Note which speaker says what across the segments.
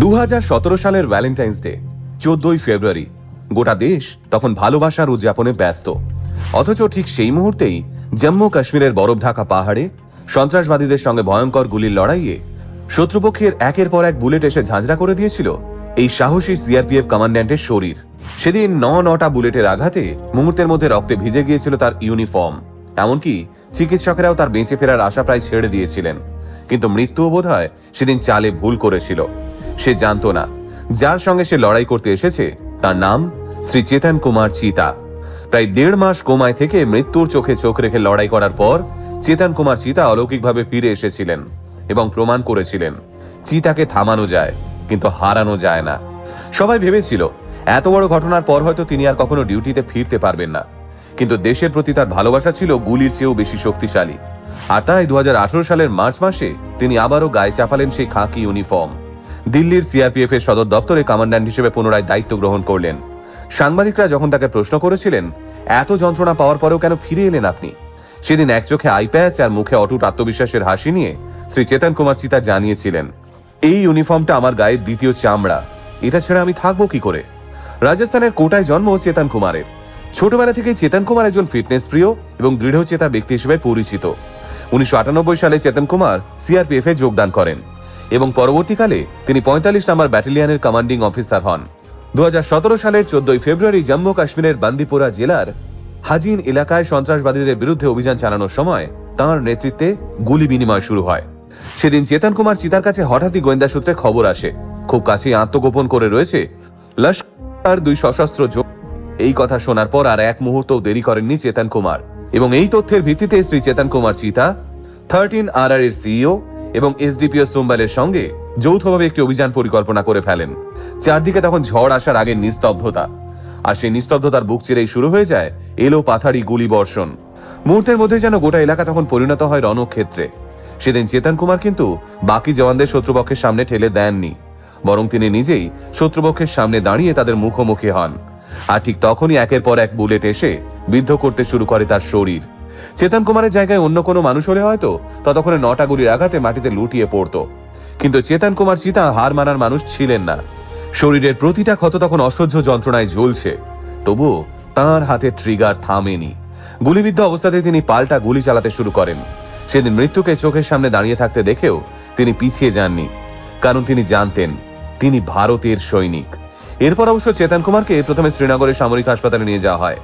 Speaker 1: 2017 সালের Valentine's day 14ই ফেব্রুয়ারি। গোটা দেশ তখন ভালোবাসার উদযাপনে ব্যস্ত। অথচ ঠিক সেই মুহূর্তেই জম্মু কাশ্মীরের বরফ ঢাকা পাহাড়ে সন্ত্রাসবাদীদের সঙ্গে ভয়ঙ্কর গুলির লড়াইয়ে শত্রুপক্ষের একের পর এক বুলেট এসে ঝাঁঝরা করে দিয়েছিল এই সাহসী সিআরপিএফ কমান্ড্যান্টের শরীর। সেদিন নটা বুলেটের আঘাতে মুহূর্তের মধ্যে রক্তে ভিজে গিয়েছিল তার ইউনিফর্ম। এমনকি চিকিৎসকেরাও তার বেঁচে ফেরার আশা প্রায় ছেড়ে দিয়েছিলেন। কিন্তু মৃত্যুও বোধহয় সেদিন চালে ভুল করেছিল। সে জানত না যার সঙ্গে সে লড়াই করতে এসেছে তার নাম শ্রী চেতন কুমার চিতা। প্রায় 1.5 মাস কোমায় থেকে মৃত্যুর চোখে চোখ রেখে লড়াই করার পর চেতন কুমার চিতা অলৌকিকভাবে ফিরে এসেছিলেন এবং প্রমাণ করেছিলেন চিতাকে থামানো যায় কিন্তু হারানো যায় না। সবাই ভেবেছিল এত বড় ঘটনার পর হয়তো তিনি আর কখনো ডিউটিতে ফিরতে পারবেন না, কিন্তু দেশের প্রতি তার ভালোবাসা ছিল গুলির চেয়েও বেশি শক্তিশালী। আর তাই 2018 সালের মার্চ মাসে তিনি আবারও গায়ে চাপালেন সেই খাকি ইউনিফর্ম। দিল্লির সিআরপিএফ এর সদর দপ্তরে কমান্ড্যান্ট হিসেবে পুনরায় দায়িত্ব গ্রহণ করলেন। সাংবাদিকরা যখন তাকে প্রশ্ন করেছিলেন এত যন্ত্রণা পাওয়ার পরেও কেন ফিরে এলেন আপনি, সেদিন এক চোখে আই প্যাচ আর মুখে অটুট আত্মবিশ্বাসের হাসি নিয়ে শ্রী চেতন কুমার চিতা জানিয়েছিলেন, এই ইউনিফর্মটা আমার গায়ের দ্বিতীয় চামড়া, এটা ছেড়ে আমি থাকবো কি করে। রাজস্থানের কোটায় জন্ম চেতন কুমারের। ছোটবেলা থেকেই চেতন কুমার একজন ফিটনেস প্রিয় এবং দৃঢ়চেতা ব্যক্তি হিসেবে পরিচিত। 1998 সালে চেতন কুমার সিআরপিএফ এ যোগদান করেন এবং পরবর্তীকালে তিনি 45 নম্বর ব্যাটালিয়নের কমান্ডিং অফিসার হন। 2017 সালের 14ই ফেব্রুয়ারি জম্মু কাশ্মীরের বান্দিপোরা জেলার হাজিন এলাকায় সন্ত্রাসবাদীদের বিরুদ্ধে অভিযান চালানোর সময় তাঁর নেতৃত্বে গুলি বিনিময় শুরু হয়। সেদিন চেতন কুমার চিতার কাছে হঠাৎই গোয়েন্দা সূত্রে খবর আসে খুব কাছেই আত্মগোপন করে রয়েছে লস্কর 2 সশস্ত্র জঙ্গি। এই কথা শোনার পর আর এক মুহূর্তও দেরি করেননি চেতন কুমার এবং এই তথ্যের ভিত্তিতে শ্রী চেতন কুমার চিতা 13RR এর সিইও এবং এসডিপিও সোমবালের সঙ্গে যৌথভাবে একটি অভিযান পরিকল্পনা করে ফেলেন। চারদিকে তখন ঝড় আসার আগে নিস্তব্ধতা, আর সেই নিস্তব্ধতার বুক চিরেই শুরু হয়ে যায় এলো পাথাড়ি গুলি বর্ষণ। মুহূর্তের মধ্যে যেন গোটা এলাকা তখন পরিণত হয় রণক্ষেত্রে। সেদিন চেতন কুমার কিন্তু বাকি জওয়ানদের শত্রুপক্ষের সামনে ঠেলে দেননি, বরং তিনি নিজেই শত্রুপক্ষের সামনে দাঁড়িয়ে তাদের মুখোমুখি হন। আর ঠিক তখনই একের পর এক বুলেট এসে বিদ্ধ করতে শুরু করে তার শরীর। চেতন কুমারের জায়গায় অন্য কোনো মানুষ হলে হয়তো ততক্ষণে 9টা গুলির আঘাতে মাটিতে লুটিয়ে পড়তো, কিন্তু চেতন কুমার চিতা হার মানার মানুষ ছিলেন না। শরীরের প্রতিটা ক্ষত তখন অসহ্য যন্ত্রণায় জ্বলছে, তবুও তাঁর হাতে ট্রিগার থামেনি। গুলিবিদ্ধ অবস্থাতে তিনি পাল্টা গুলি চালাতে শুরু করেন। সেদিন মৃত্যুকে চোখের সামনে দাঁড়িয়ে থাকতে দেখেও তিনি পিছিয়ে যাননি, কারণ তিনি জানতেন তিনি ভারতের সৈনিক। এরপর অবশ্য চেতন কুমারকে প্রথমে শ্রীনগরের সামরিক হাসপাতালে নিয়ে যাওয়া হয়।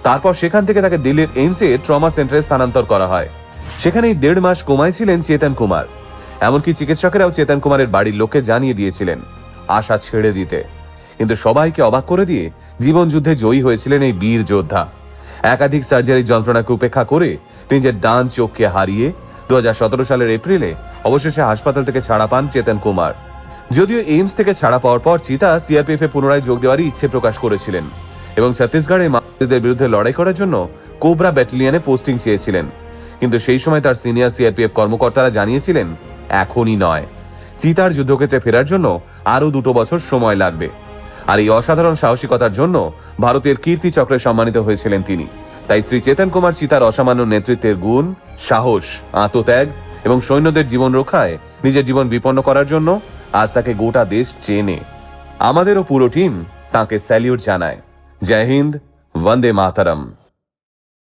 Speaker 1: তারপর সেখান থেকে তাকে দিল্লির এইমসে ট্রমা সেন্টারে স্থানান্তর করা হয়। সেখানেই 1.5 মাস কোমায় ছিলেন চেতন কুমার। এমনকি চিকিৎসকেরাও চেতন কুমারের বাড়ির লোককে জানিয়ে দিয়েছিলেন আশা ছেড়ে দিতে, কিন্তু সবাইকে অবাক করে দিয়ে জীবন যুদ্ধে জয়ী হয়েছিলেন এই বীর যোদ্ধা। একাধিক সার্জারির যন্ত্রণাকে উপেক্ষা করে নিজের ডান চোখকে হারিয়ে 2017 সালের এপ্রিলে অবশেষে হাসপাতাল থেকে ছাড়া পান চেতন কুমার। যদিও এইমস থেকে ছাড়া পাওয়ার পর চিতা সিআরপিএফ এ পুনরায় যোগ দেওয়ারই ইচ্ছে প্রকাশ করেছিলেন এবং ছত্তিশগড়ে মাওবাদীদের বিরুদ্ধে লড়াই করার জন্য কোবরা ব্যাটালিয়নে পোস্টিং চেয়েছিলেন, কিন্তু সেই সময় তার সিনিয়র সিআরপিএফ কর্মকর্তারা জানিয়েছিলেন এখনই নয়, চিতার যুদ্ধক্ষেত্রে ফেরার জন্য আরো 2 বছর সময় লাগবে। আর এই অসাধারণ সাহসিকতার জন্য ভারতের কীর্তি চক্রে সম্মানিত হয়েছিলেন তিনি। তাই শ্রী চেতন কুমার চিতার অসামান্য নেতৃত্বের গুণ, সাহস, আত্মত্যাগ এবং সৈন্যদের জীবন রক্ষায় নিজের জীবন বিপন্ন করার জন্য আজ তাকে গোটা দেশ চেনে। আমাদেরও পুরো টিম তাকে স্যালিউট জানায়। জয় হিন্দ, বন্দে মাতরম।